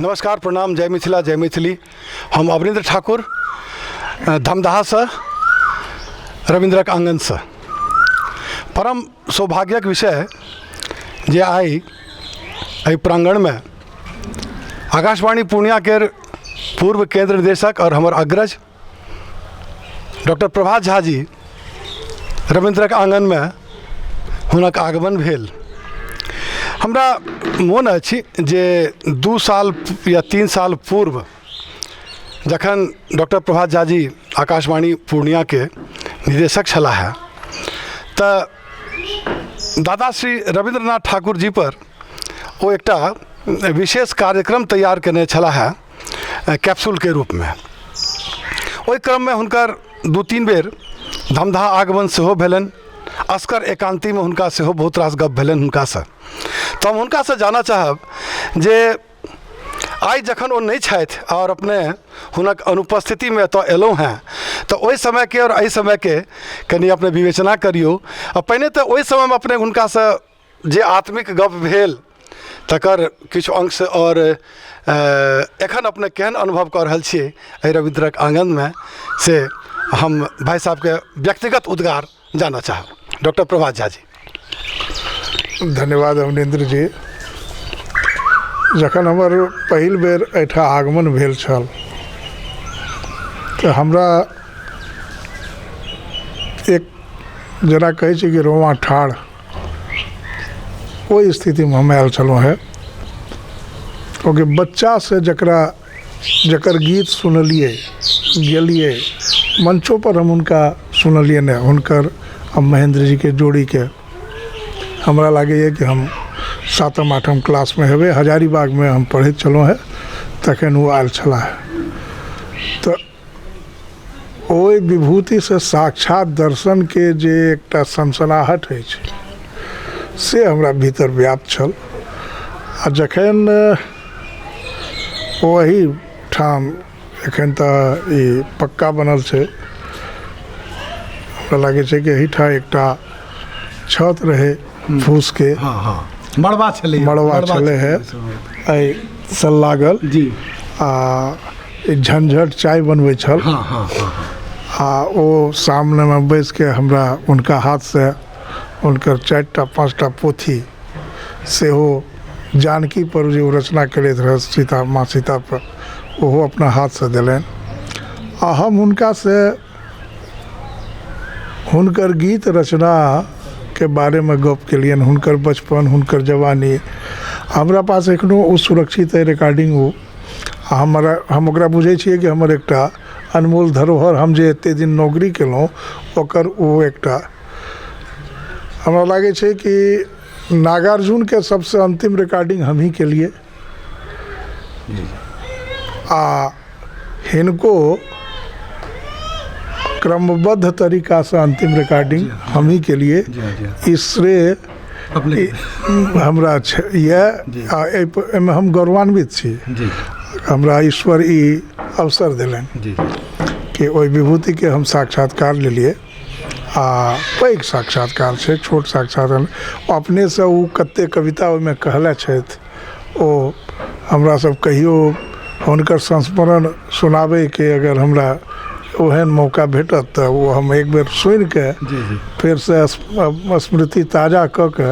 नमस्कार, प्रणाम, जय मिथिला, जय मैथिली। हम अवनीन्द्र ठाकुर धमदाहा से रविंद्रक आंगन से परम सौभाग्यक विषय जे आई प्रांगण में आकाशवाणी पूर्णिया के पूर्व केंद्र निदेशक और हमर अग्रज डॉक्टर प्रभात झा जी रविंद्रक आंगन में हुनक आगमन भेल। हमरा मोन अछि जे 2 साल या 3 साल पूर्व जखन डॉक्टर प्रभात झा जी आकाशवाणी पूर्णिया के निदेशक छलाह तऽ दादा श्री रविंद्रनाथ ठाकुर जी पर वो एकटा विशेष कार्यक्रम तैयार केने छलाह कैप्सूल के रूप में। ओहि क्रम में हुनकर 2-3 बेर धमदाहा आगमन सेहो भेलनि। अस्कर एकांती में हुनका सेहो बहुत रास गप भेलनि हुनका से। तो हम हुनका से जाना चाहब जे आई जखन वो नहीं छथि और अपने हुनक अनुपस्थिति में तो एलहुँ हैं, तो ओहि समय के और एहि समय के कनी अपने विवेचना करियो। और पहिने तो ओहि समय में अपने हुनका से जे आत्मिक गप भेल तकर किछु अंश और एखन अपने केहन अनुभव कर रहल छियै एहि रविंद्रक आंगन में से हम भाई साहब के व्यक्तिगत उद्गार जाना चाहब। डॉक्टर प्रभात झा जी। धन्यवाद अवनीन्द्र जी। जखन हमर पहिल बेर एहिठाम आगमन भेल छल तऽ हमरा एक जेना कहै छै कि रोमा ठाढ़ ओहि स्थितिमे हम आयल छलहुँ है। क्योंकि बच्चा से जकर गीत सुनलिए गेलिए मंचों पर हम उनका सुनलिए ने हुनकर हम महेंद्र जी के जोड़ी के हमरा लागैए कि हम 7म-8म क्लास में हेबे हजारीबाग में हम पढ़ैत छलहुँ है तखन वो आयल छलाह। तो ओहि विभूति से साक्षात दर्शन के जे एकटा सनसनाहट होइ छै से हमरा भीतर व्याप्त छल। आ जखन ओही ठाम एखन तऽ ई पक्का बनल छै, हमरा लागै छै कि एहिठाम एकटा छत रहे फूस के मड़वा छले है एहि से लागल जी। आ झंझट चाय बनबै छल। आ ओ सामने में बैस के हमरा उनका हाथ से उनकर 4टा-5टा पोथी सेहो जानकी पर जे रचना करैत रहे सीता माँ सीता पर ओहो अपना हाथ से दिलनि। आ हम हुनका से हुनकर गीत रचना के बारे में गप केलियनि, हुनकर बचपन हुनकर जवानी हमरा पास एखनो ओ सुरक्षित है रिकॉर्डिंग। ओ हम ओकरा बुझै छियै कि हमर एकटा अनमोल धरोहर हम जे एते दिन नौकरी केलहुँ ओकर ओ एकटा हमरा लागै छै कि नागार्जुन के सबसे अंतिम रिकॉर्डिंग हम ही केलिए। आ हिनको क्रमबद्ध तरीका से अंतिम रिकॉर्डिंग हम ही के लिए श्रेय हमरा एहिमे हम गौरवान्वित छी। हमरा ईश्वर ई अवसर दिलनि कि ओहि विभूति के हम साक्षात्कार लेलिए। आ पैघ साक्षात्कार छै, छोट साक्षात्कार अपने से ओ कते कविता ओहिमे कहले छथि ओ हमरा सब कहियो हुनकर संस्मरण सुनाबे के अगर हमरा ओहन मौका भेटत तो वो हम एक बेर सुन के फिर से स्मृति ताजा क के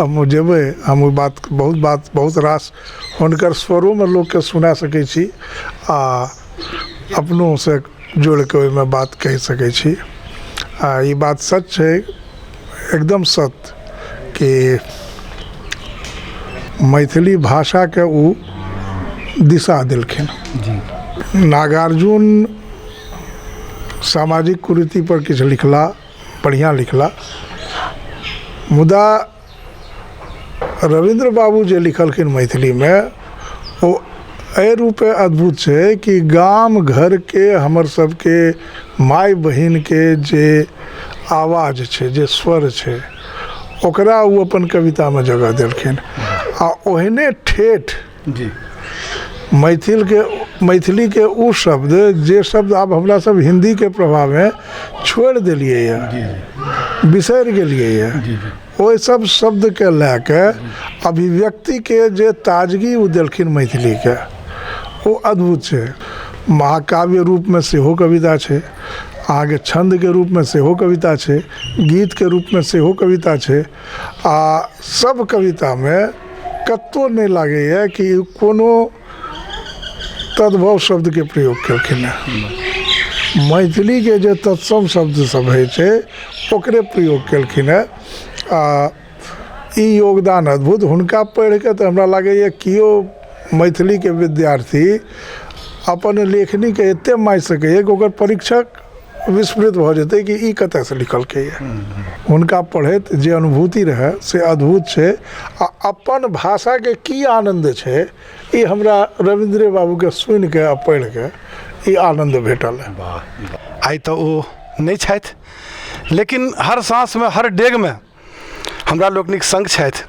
हम जेबै। हम बहुत रास हुनकर स्वरों में लोग के सुना सकै छी आ अपनों से जोड़ के ओहिमे बात कह सकै छी। आ ई बात सच है, एकदम सत्य कि मैथिली भाषा के उ दिशा दिलखिन। नागार्जुन सामाजिक कुरीति पर किछु लिखला, बढ़िया लिखला, मुदा रविंद्र बाबू जे लिखलखिन मैथिली में वो एहि रूपे अद्भुत छै कि गाम घर के हमर सबके माय बहिन के जे आवाज छै, जे स्वर छै, ओकरा वो अपन कविता में जगह देलखिन। आ ओहने ठेठ मैथिली के उ शब्द जे शब्द आब हमरा सब हिंदी के प्रभाव में छोड़ दिलिए बिसर गेलिए ओहि सब शब्द के लैके अभिव्यक्ति के जे ताजगी उ देलखिन मैथिली के ओ अद्भुत छै। महाकाव्य रूपमे सेहो कविता छै, अहाँके छन्दके रूपमे सेहो कविता छै, गीतके रूपमे सेहो कविता छै। आ सब कवितामे कतौ नहि लागैए कि कोनो तद्भव शब्दके प्रयोग केलखिन हेँ। मैथिलीके जे तत्सम शब्द सब होइ छै ओकरे प्रयोग केलखिन हेँ। आ ई योगदान अद्भुत। हुनका पढ़िके तऽ हमरा लागैए केओ मैथिलीके विद्यार्थी अपन लेखनीके एतेक मानि सकैए कि ओकर परीक्षक विस्मृत भऽ जेतै कि ई कतयसँ लिखलकै यऽ। हुनका पढ़ैत जे अनुभूति रहै से अद्भुत छै। आ अपन भाषाके की आनन्द छै ई हमरा रविन्द्र बाबूके सुनिके आ पढ़िके ई आनन्द भेटल है। आइ तऽ ओ नहि छथि, लेकिन हर साँसमे हर डेगमे हमरा लोकनिक संग छथि।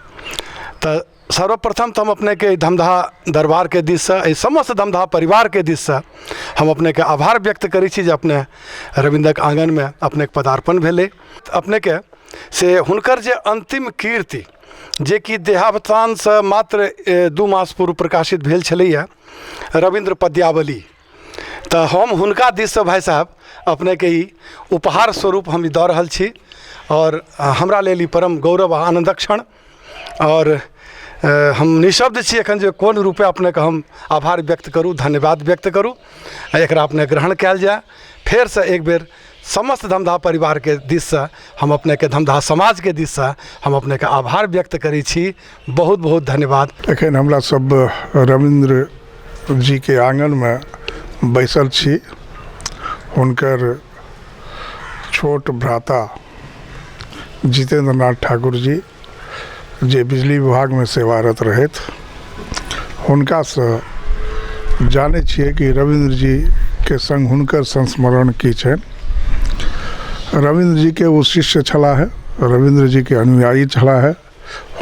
तऽ सर्वप्रथम तऽ हम अपनेके धमधा दरबारके दिससँ, एहि समस्त धमधा परिवारके दिससँ हम अपनेके आभार व्यक्त करै छी जे अपने रविन्द्रक आँगनमे अपनेके पदार्पण भेलै। अपनेके से हुनकर जे अन्तिम कीर्ति जे कि देहावसानसँ मात्र 2 मास पूर्व प्रकाशित भेल छलैए, रविन्द्र पद्यावली, तऽ हम हुनका दिससँ भाइ साहब अपनेके ई उपहार स्वरूप हम ई दऽ रहल छी। और हमरा लेल ई परम गौरव आ आनन्दक क्षण। और हम निशब्द छी एखन जे कोन रूपे अपनेके हम आभार व्यक्त करूँ, धन्यवाद व्यक्त करूँ। एकरा अपने ग्रहण कयल जाय। फेरसँ एक बेर समस्त धमधा परिवारके दिससँ, हम अपनेके धमधा समाजके दिससँ हम अपनेके आभार व्यक्त करै छी। बहुत बहुत धन्यवाद। एखन हमरा सब रविन्द्र जीके आँगनमे बैसल छी। हुनकर छोट भ्राता जितेंद्र नाथ ठाकुर जी जे बिजली विभागमे सेवारत रहथि, हुनकासँ जानै छियै कि रविन्द्र जीके संग हुनकर संस्मरण की छनि। रविन्द्र जीके ओ शिष्य छलाह है, रविन्द्र जीके अनुयायी छलाह है,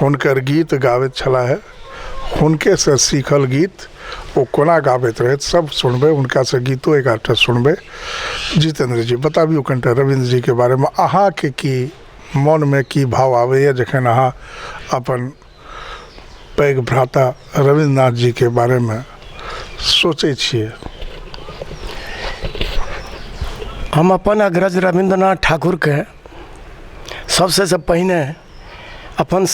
हुनकर गीत गाबैत छलाह है। हुनके से सीखल गीत ओ कोना गाबैत रहथि सब सुनबै, हुनकासँ गीतो एकाधटा सुनबै। जितेंद्र जी बताबियौ कनिटा रविन्द्र जीके बारेमे, अहाँके की मनमे की भाव आबैए जखन अहाँ अपन पैघ भ्राता रविन्द्रनाथ जीके बारेमे सोचै छियै? हम अपन अग्रज रविन्द्रनाथ ठाकुरके सबसँ पहिने अपन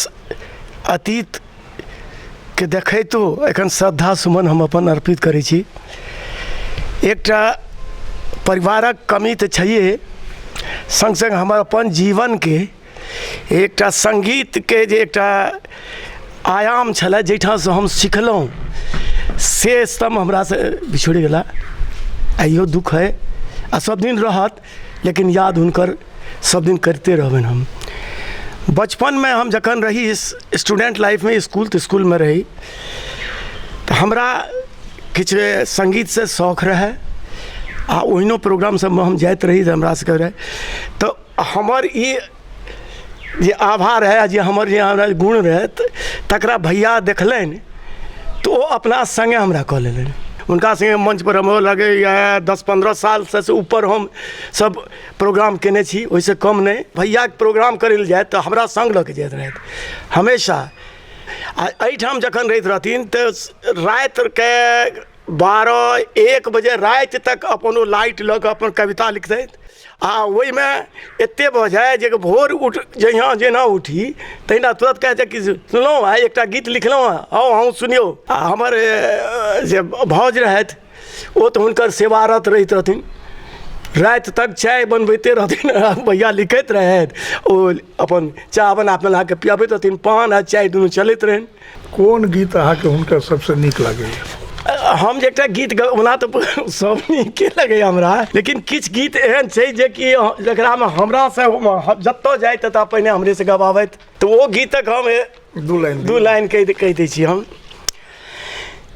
अतीतके देखैतो एखन श्रद्धा सुमन हम अपन अर्पित करै छी। एकटा परिवारक कमी तऽ छैहे, संग संग हमर अपन जीवनके एकटा संगीतके जे एकटा आयाम छलै जाहिठामसँ हम सिखलहुँ से स्तम्भ हमरासँ बिछड़ि गेला। आइयो दुख है आ सब दिन रहत, लेकिन याद हुनकर सब दिन करते रहबनि। हम बचपनमे हम जखन रही स्टूडेंट लाइफमे, स्कूलमे रही, तऽ हमरा किछु संगीतसँ शौक रहै आ ओहिनो प्रोग्राम सबमे हम जाइत रही तऽ हमरा सबके रहै। तऽ हमर ई जे आभा रहै, जे हमर जे हमरा गुण रहै, तकरा भैया देखलनि तऽ ओ अपना सङ्गे हमरा कऽ लेलनि। हुनका सङ्गे मंचपर हम लगैए 10-15 सालसँ से ऊपर हम सब प्रोग्राम केने छी, ओहिसँ कम नहि। भैयाके प्रोग्राम करै लए जाए तऽ हमरा सङ्ग लऽ कऽ जाइत रहथि हमेशा। आ एहिठाम जखन रहैत रहथिन तऽ रातिके 12-1 बजे राति तक अपन ओ लाइट लऽ कऽ अपन कविता लिखतथि। आ ओहिमे एतेक भऽ जाए जे भोर जेना उठी तहिना तुरंत कहै कि सुनलहुँ आइ एकटा गीत लिखलहुँ हँ, आउ अहूँ सुनियौ। आ हमर जे भौज रहथि ओ तऽ हुनकर सेवारत रहैत रहथिन, राति तक चाय बनबैते रहथिन। भैया लिखैत रहथि, ओ अपन चाह बना के पियाबैत रहथिन, पान आ चाय दुनू चलैत रहनि। कोन गीत अहाँके हुनकर सबसँ नीक लागैए? हम जे एकटा गीत ओना तऽ सब नीके लगैए हमरा, लेकिन किछु गीत एहन छै जे कि जकरामे हमरासँ जतऽ जाए ततऽ पहिने हमरेसँ गवाबथि, तऽ ओ गीतक हम दू लाइन कहि दै छी हम।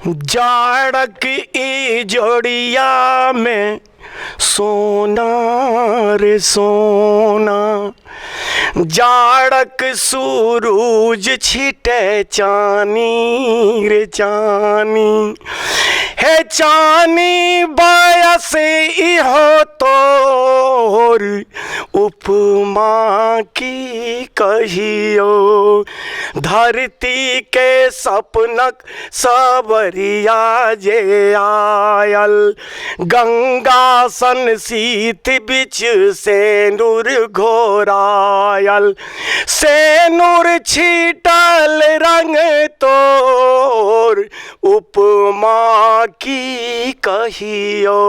जाड़क ई जोड़िया में सोना रे सोना, जाड़क सूरज छिटे चानी रे चानी, हे चानी बयस इहो तोर उपमा की कहियो धरती के सपनक सबरिया जे आयल गंगा सन शीत बिच से नूर घोरायल से नूर छीटल रंग तोर उपमा की कहियो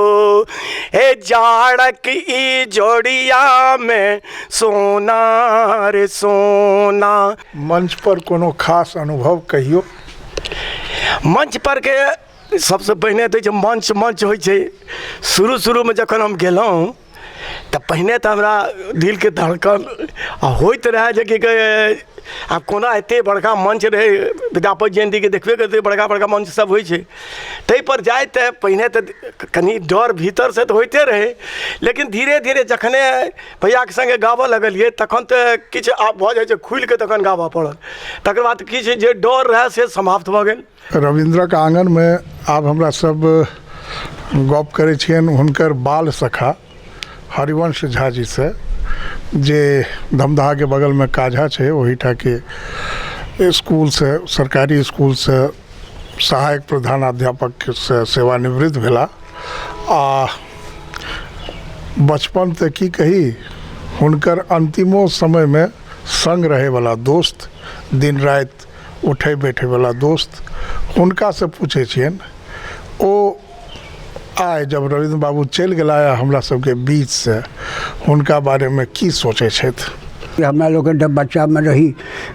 हे जाड़क ई जोड़िया में सोना रे सोना। मंच पर कोनो खास अनुभव कहियो? मंच पर के सबसे पहिने तो जे मंच होइ छै शुरू में जखन हम गेलहुँ तऽ पहिने तऽ हमरा दिल के धड़कन होइत रहे जे कि आब कोना एते बड़का मंच रहे विद्यापति जयंती के देखबे करते बड़का मंच सब होइ छै ताहि पर जाए तऽ पहिने तऽ कनी डर भीतर से तऽ होइते रहे लेकिन धीरे धीरे जखने भैया के संगे गाबऽ लगलिए तखन तऽ किछु आब भऽ जाइ छै खुलि के तखन गाबऽ पड़ल तकर बाद किछु जे डर रहे से समाप्त भऽ गेल। रविन्द्रक आंगन में आब हमरा सब गप करै छियनि हुनकर बाल सखा हरिवंश झा जी से जे धमदाहा के बगल में काजा छै ओहिठा के स्कूल से सरकारी स्कूल से सहायक प्रधानाध्यापक से सेवानिवृत्त भेला आ बचपन तऽ की कही हुनकर अंतिमो समय में संग रहे वाला दोस्त दिन रात उठे बैठे वाला दोस्त हुनका से पूछे छियनि ओ आइ जब रविन्द्र बाबू चलि गेला हमरा सबके बीच से हुनका बारे में की सोचे छथि? हमरा लोग जब बच्चा में रही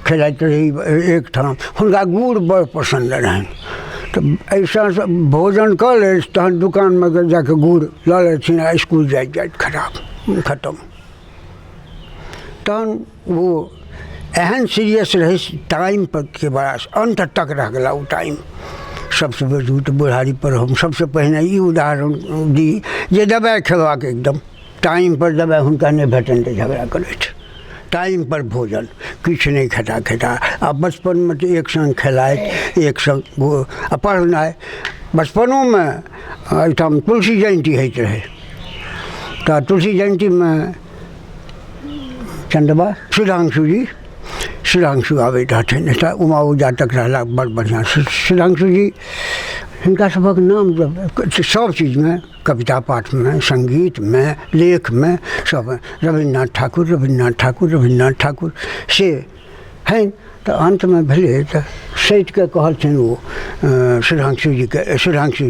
खेलैत रही एक ठाम हुनका गुड़ बड़ पसंद रहनि तऽ ऐसा भोजन कर ले तहन दुकान में जाके गुड़ लऽ लेथिन आ स्कूल जाइत खत्म। तहन वो एहन सीरियस रहे टाइम पर के बड़ा अंत तक रह गया वो टाइम। सबसे बजूट बुढ़ारी पर हम सबसे पहले ई उदाहरण दी जे दवाई खेबाक एकदम टाइम पर दवाई हुनका नहीं भेटन तऽ झगड़ा करैत टाइम पर भोजन किछु नहीं खेता आ बचपन में तो एक संग खेलाइत एक संग पढ़नाइ बचपनों में एहिठाम तुलसी जयंती होइत रहे तऽ तुलसी जयंती में चंदबा सुधांशु आबैत रहथिन एतऽ उमा उजा तक रहला बड़ बढ़िआँ सुधांशु जी हिनका सबक नाम सब चीज़ में कविता पाठ में संगीत में लेख में सब रविन्द्रनाथ ठाकुर से हैं। तो अंत में भेले तो सैठ के कहलथिन वो सुधांशु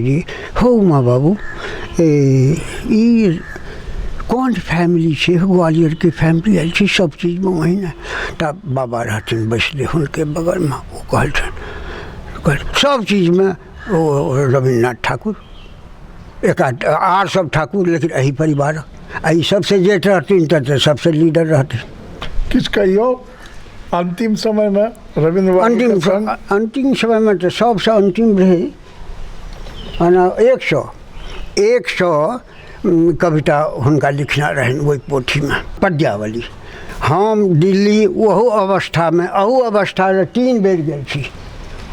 जी हो उमा बाबू ई कौन फैमिली है ग्वालियर की फैमिली आयल छी सब चीज़ में वही ना तब बाबा रहथिन बैसले हुनके बगल में वो कहलथिन सब चीज़ में वो रविन्द्रनाथ ठाकुर एक आर सब ठाकुर लेकिन यही परिवार यही सबसे जेठ रहथिन तो सबसे लीडर रहथिन। किछु कहियो अंतिम समय में रविन्द्र अंतिम समय में तो सबसे अंतिम रहे 100 कविता हुनका लिखना रहन वही पोथी में पद्यावली। हम दिल्ली वहू अवस्था में 3 बेर गेल छी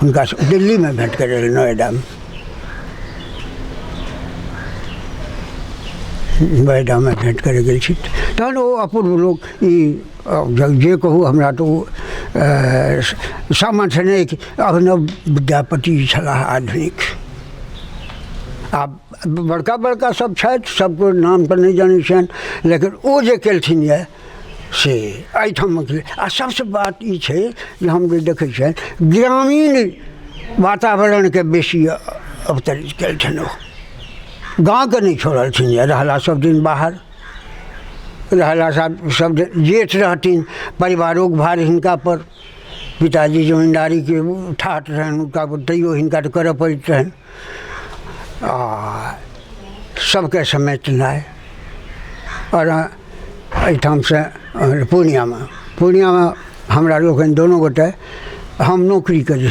हुनका दिल्ली में भेंट करे नोएडा में भेंट करे गेल छी तहन वो अपूर्व लोग जे कहू हमरा तो सामर्थ्य नहीं अभिनव विद्यापति छलाह आधुनिक आब बड़का सब छथि सबको नाम पर नहीं जानै छनि लेकिन ओ जे केलथिन यऽ से एहिठाम आ सबसे बात ई छै जे हम जे देखै छियनि ग्रामीण वातावरणके बेसी अवतरित केलथिन ओ गाँवके नहीं छोड़लथिन यऽ रहला सब दिन बाहर रहला सब जेठ रहथिन परिवारोक भार हिनका पर पिताजी जमींदारी के ठाठ रहनि हुनका तैयो हिनका तऽ करऽ पड़ैत रहनि सबके समेटनाइ और एहिठाम से पूर्णिया में हमरा लोकनि दोनों गोटे हम नौकरी करी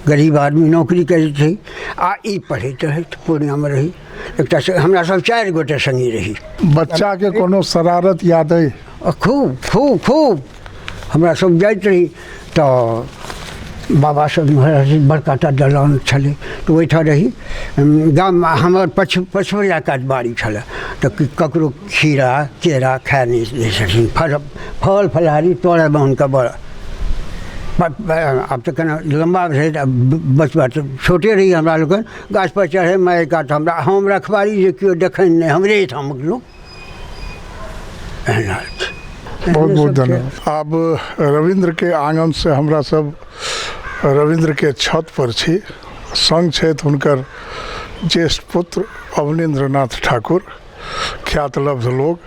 गरीब आदमी नौकरी करैत रही आ ई पढ़ैत रहैत पूर्णिया में रही एकटा हमरा सब 4 गोटे संगी रही। बच्चा के कोनो शरारत याद है? खूब हमरा सब जाइत रही तो बाबा सब महाराज बड़का टा दलान छलै तऽ ओहिठाम रही गाममे हमर पछोरिया कात बाड़ी छलै तऽ ककरो खीरा केरा खाए नहि दै छथिन फल फलहारी तोड़ैमे हुनका बड़ा आब तऽ केना लम्बा भेलै बचबा तऽ छोटे रही हमरा लोकनि गाछपर चढ़ै मारि काट हम रखवारी जे केओ देखै नहि हमरे ठामक लोक एहन हाल छै। बहुत बहुत धन्यवाद। अब रविंद्र के आंगन से हमरा सब रविंद्र के छत पर छी। संग छथि हुनकर ज्येष्ठ पुत्र अवनीन्द्र नाथ ठाकुर, ख्यात लब्ध लोग,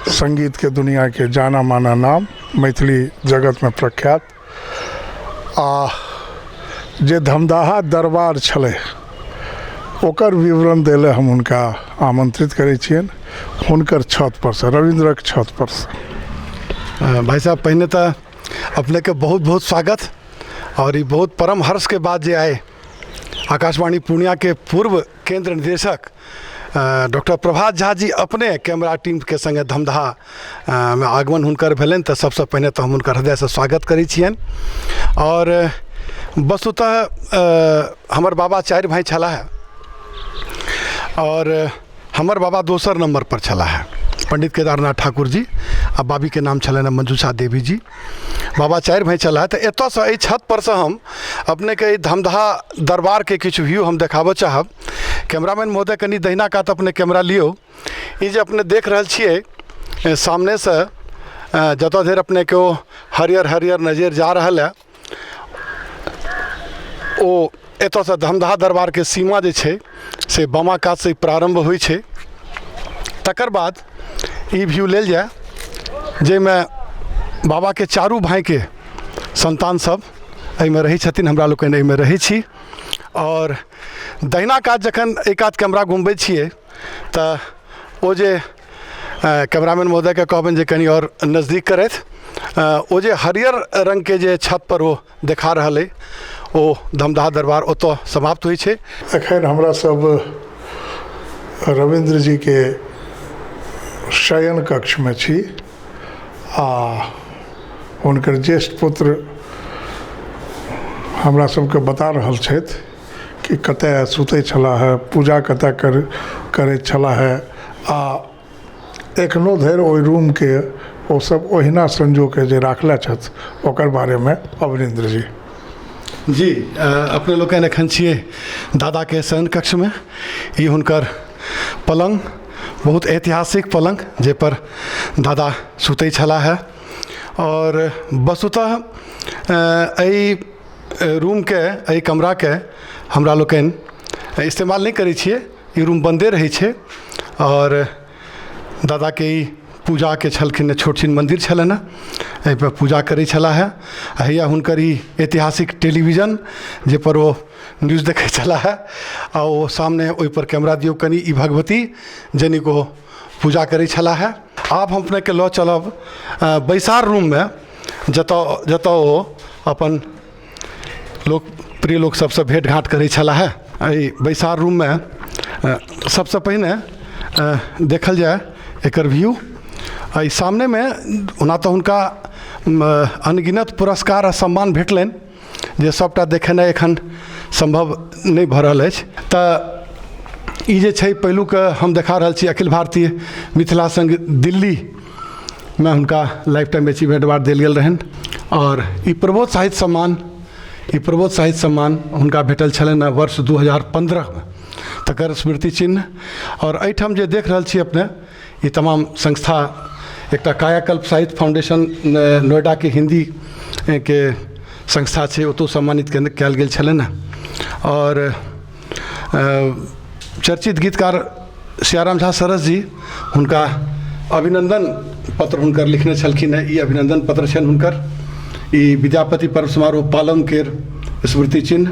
संगीत के दुनिया के जाना माना नाम, मैथिली जगत में प्रख्यात। आ जे धमदाहा दरबार छलै ओकर विवरण दैले हम हुनका आमंत्रित करै छियनि हुनकर छत पर से, रविंद्रक छत पर से। भाई साहब पहले तो अपने के बहुत बहुत स्वागत और ये बहुत परम हर्ष के बाद जे आए आकाशवाणी पूर्णिया के पूर्व केंद्र निदेशक डॉक्टर प्रभात झा जी अपने कैमरा टीम के संगे धमदाहा में आगमन हुनकर भेलन तो सबसे पहले तो हम हुनकर हृदय से स्वागत करै छियनि। और वस्तुतः हमर बाबा 4 भाई छला है और हमर बाबा दोसर नंबर पर छला है, पंडित केदारनाथ ठाकुर जी आ बाबी के नाम छलन मंजूषा देवी जी। बाबा 4 भाई चला है तो एतऽ से छत पर से हम अपने के धमदाहा दरबार के किछु व्यू हम देखाबऽ चाहब। कैमरामैन महोदय कनी दहिना कात अपने कैमरा लियो। ये जे अपने देख रहल छियै सामने से जतऽ धरि अपने के हरियर हरियर नजर जा रहल है ओ एतऽ से धमदाहा दरबार के सीमा जे छै से बामा कात से प्रारंभ होइ छै। तकर बाद ई व्यू लेल जाए जाहिमे बाबा के 4 भाई के संतान सब एहिमे रहै छथिन, हमरा लोकनि एहिमे रहै छी। और दहिना कात जखन एक आध कैमरा घुमबै छियै तऽ ओ जे कैमरामैन महोदय के कहबनि जे कनी और नजदीक करथि, ओ जे हरियर रंग के जे छत पर ओ देखा रहल अइ ओ धमदाहा दरबार ओतऽ समाप्त होइ छै। एखन हमरा सब रविंद्र जी के शयन कक्ष में छी आ हुनकर ज्येष्ठ पुत्र हमरा सबके बता रहल छथि कि कतय सुतै छला है, पूजा कतय करैत छला है आ एखनो धरि ओहि रूम के ओ सब ओहिना संजो के जे राखले छथि ओकर बारे में अवनीन्द्र जी। जी अपने लोकनि एखन छियै दादा के शयन कक्ष में। ई हुनकर पलंग, बहुत ऐतिहासिक पलंग जे पर दादा सुतै छला है। और वस्तुतः एहि रूम के एहि कमरा के हमरा लोकनि इस्तेमाल नहीं करै छियै, ई रूम बंदे रहै छै। और दादा के ई पूजा के छलखिन, छोट छिन मंदिर छलनि हैं, एहि पर पूजा करै छला है। हैया हुनकर ई ऐतिहासिक टेलीविजन जे पर वो न्यूज़ देखै छला है आ वो सामने ओहि पर कैमरा दियो कनी ई भगवती जनी को पूजा करै छला है। आब हम अपने के लऽ चलब बैसार रूम में जतऽ ओ अपन प्रिय लोक सबसे भेंट घाट करै छला है। एहि बैसार रूम में सबसे पहिने देखल जाए एकर व्यू। एहि सामने में ओना तऽ हुनका अनगिनत पुरस्कार आ सम्मान भेटलनि जे सबटा देखेनाइ एखन संभव नहि भऽ रहल अछि। तऽ ई जे छै पहिलुक हम देखा रहल छी अखिल भारतीय मिथिला संघ दिल्ली में हुनका लाइफ टाइम अचीवमेंट अवार्ड देल गेल रहनि। और ई प्रबोध साहित्य सम्मान हुनका भेटल छलनि वर्ष 2015 में, तकर स्मृति चिन्ह। और एहिठाम जे देख रहल छी अपने ई तमाम संस्था, एकटा कायाकल्प साहित्य फाउंडेशन नोएडा के हिंदी के संस्था छै, ओतौ सम्मानित कयल गेल छलनि। और चर्चित गीतकार सियाराम झा सरस जी हुनका अभिनंदन पत्र हुनकर लिखने छलखिन हैं। ई अभिनंदन पत्र छनि हुनकर। ई विद्यापति पर्व समारोह पालम के स्मृति चिन्ह।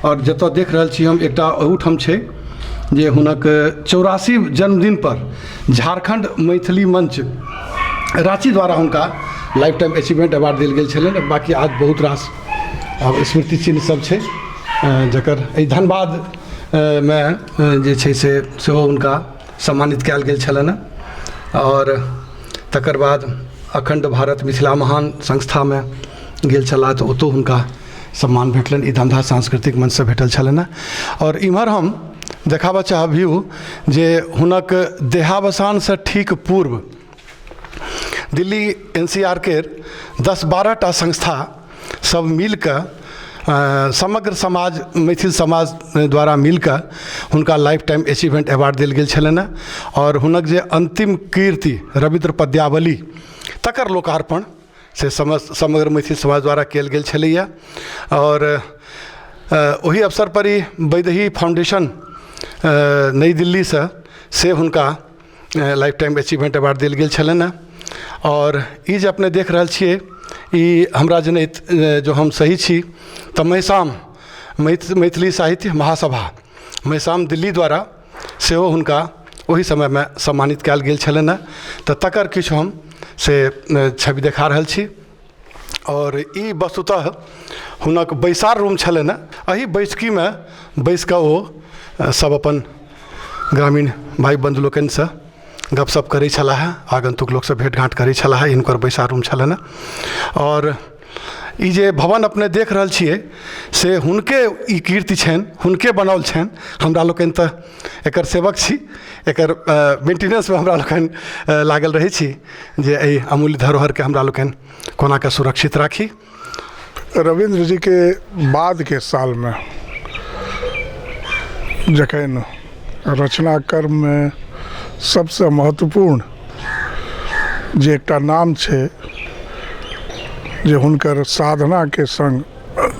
और जतऽ देख रहल छी हम एकटा ओहूठाम छै जे हुनक 84 जन्मदिन पर झारखंड मैथिली मंच रांची द्वारा हुनका लाइफ टाइम अचीवमेंट अवार्ड देल गेल छलनि। बाकी आज बहुत रास आब स्मृति चिन्ह सब छै जकर एहि धनबाद में जे छै से सेहो हुनका सम्मानित कयल गेल छलनि। और तकर बाद अखंड भारत मिथिला महान संस्था में गेल छलाह तऽ ओतौ हुनका सम्मान भेटलनि ई धमधा सांस्कृतिक मंच से भेटल छलनि हँ। और इम्हर हम देखाबऽ चाहबियौ जे हुनक देहावसान से ठीक पूर्व दिल्ली NCR के 10-12टा संस्था सब मिलकर समग्र समाज मैथिल समाज द्वारा मिलकर हुनका लाइफ टाइम अचीवमेंट अवार्ड देल गेल छलनि हँ। और हुनक जे अंतिम कीर्ति रविन्द्र पद्यावली तकर लोकार्पण से समग्र मैथिल समाज द्वारा कयल गेल छलैया। और वही अवसर पर ही वैदेही फाउंडेशन नई दिल्ली से हुनका लाइफ टाइम अचीवमेंट अवार्ड देल गेल छलनि हँ। और ई जे अपने देख रहल छियै ई हमरा जनैत जो हम सही छी तऽ महिसाम मैथिली साहित्य महासभा महिसाम दिल्ली द्वारा सेहो हुनका ओहि समय में सम्मानित कयल गेल छलनि हँ। तऽ तकर किछु हम से छवि देखा रहल छी। और ई वस्तुतः हुनक बैसार रूम छलनि हँ। एही बैसकी में बैस कऽ ओ सब अपन ग्रामीण भाई बंधु लोकनिसँ गपशप करै छलाह, आगंतुक लोक से भेंट घाट करै छलाह। हिनकर बैसार रूम छलनि। और ई जे भवन अपने देख रहल छियै से हुनके ई कीर्ति छनि, हुनके बनाओल छनि। हमरा लोकनि तऽ एकर सेवक छी, एकर मेंटेनेंस में हमरा लोकनि लागल रहै छी जे एहि अमूल्य धरोहर के हमरा लोकनि कोना के सुरक्षित राखी। रविन्द्र जी के बाद के साल में जखन रचना कर्म में सबसे महत्वपूर्ण जे एकटा नाम छै जे हुनकर साधना के संग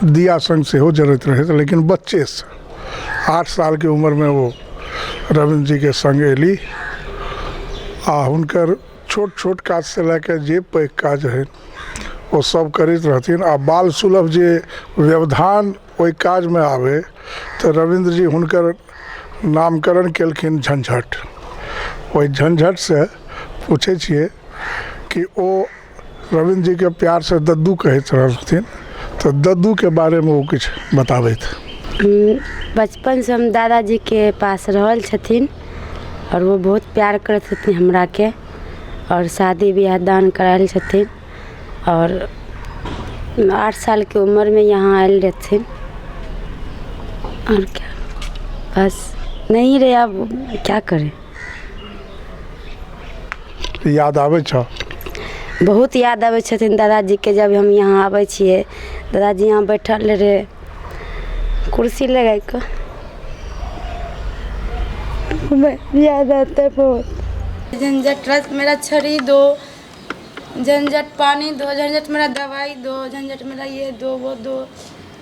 दिया संग सेहो जड़ैत रहैत, लेकिन बच्चे से 8 साल के उम्र में वो रविन्द्र जी के संग एली आ हुनकर छोट छोट काज से लेकर जे पैघ काज है वो सब करैत रहथिन। आ बाल सुलभ जे व्यवधान ओहि काज में आवे तो रविन्द्र जी हुनकर नामकरण केलखिन झंझट। ओहि झंझट से पूछे छिए कि ओ रविन्द्र जी के प्यार से दद्दू कहते रहथिन, तो दद्दू के बारे में वो कुछ बताबैत। बचपन से हम दादाजी के पास रहल छथिन और वो बहुत प्यार करत छथिन हमरा के। और शादी ब्याह दान करायल छथिन और 8 साल की उम्र में यहाँ आयल रहथिन। और क्या, बस नहीं रहे, अब क्या करें। याद आवे छ? बहुत याद आवे छथिन दादाजी के। जब हम यहाँ आवे छिए, दादाजी यहाँ बैठल रहे कुर्सी लगा कर, याद आता है बहुत। झंझट रस मेरा छड़ी दो, झंझट पानी दो, झंझट मेरा दवाई दो, झंझट मेरा ये दो वो दो।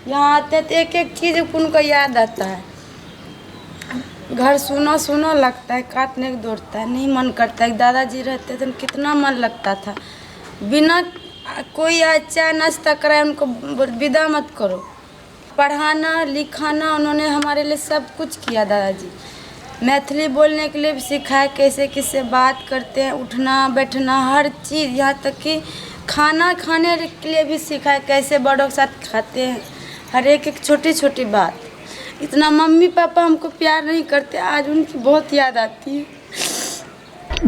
यहाँ आते तो एक एक चीज़ उनको याद आता है। घर सुनो सुनो लगता है, काटने को दौड़ता है, नहीं मन करता है। दादाजी रहते थे कितना मन लगता था। बिना कोई चाय नाश्ता कराए उनको विदा मत करो। पढ़ाना लिखाना उन्होंने हमारे लिए सब कुछ किया। दादाजी मैथिली बोलने के लिए भी सिखाया, कैसे किससे बात करते हैं, उठना बैठना हर चीज़, यहाँ तक कि खाना खाने के लिए भी सिखाया, कैसे बड़ों के साथ खाते हैं, हर एक छोटी छोटी बात। इतना मम्मी पापा हमको प्यार नहीं करते, आज उनकी बहुत याद आती है।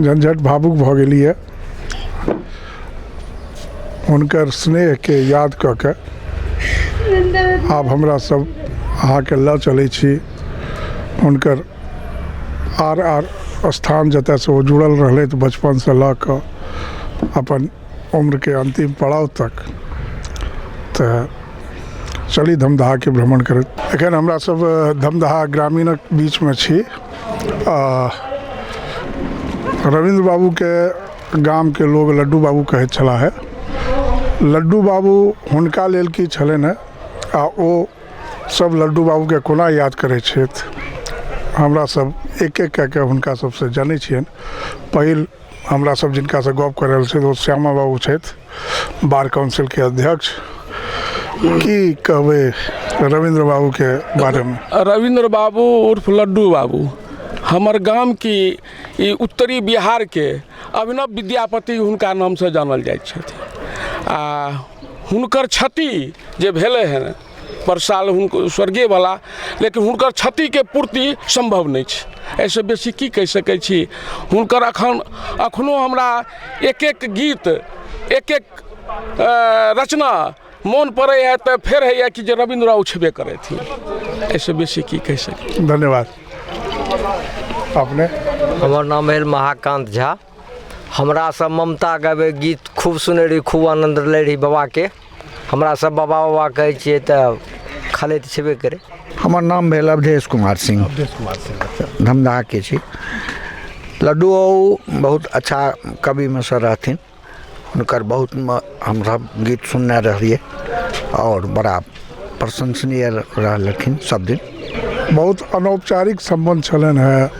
झंझट भावुक भ गेली है। हुनकर स्नेह के याद क के आब हमरा सब अहाँ के ल चलै छी हुनकर आर स्थान जतऽ से वो जुड़ल रहले तो बचपन से ल क अपन उम्र के अंतिम पड़ाव तक। तो चली धमदाहा के भ्रमण करत। एखन हमरा सब धमदाहा ग्रामीणक बीच में छी। रविन्द्र बाबू के गाम के लोग लड्डू बाबू कहैत छला है। लड्डू बाबू हुनका लेल की छलनि है आ ओ सब लड्डू बाबू के कोना याद करै छथि, हमरा सब एक एक कऽ के हुनका सबसे जानै छियनि। पहिल हमरा सब जिनका से गप कर रहल छथि ओ श्यामा बाबू छथि, बार काउंसिल के अध्यक्ष। की कहबै रविन्द्र बाबू के बारे में? रविन्द्र बाबू उर्फ लड्डू बाबू हमर गाम की उत्तरी बिहार के अभिनव विद्यापति हुनका नाम से जानल जाइत छथि। आ हुनकर क्षति जे भेलै हन पर साल हुनको स्वर्गीय वाला, लेकिन हुनकर क्षति के पूर्ति संभव नहीं छै। ऐसे बेसी की कह सकै छी। हुनकर अखनो हमरा एक एक गीत एक एक रचना मोन पड़े है तो फिर है कि जे रविंद्र बाबू छेबे करे थी। ऐसे बेसी की कह सके। धन्यवाद। अपने? हमार नाम है महाकांत झा। हमरा सब ममता गावे गीत खूब सुने रही, खूब आनंद ले रही बाबा के। हमरा सब बाबा बाबा कहे छे तो खाले तो छेबे करे। हमार नाम भेल अवधेश कुमार सिंह, धमदाहा के छी। लड्डू बहुत अच्छा कवि में से रहथिन, उनकर बहुत हम सब गीत सुनने रहिए और बड़ा प्रशंसनीय रहलखिन सब दिन। बहुत अनौपचारिक संबंध छलन है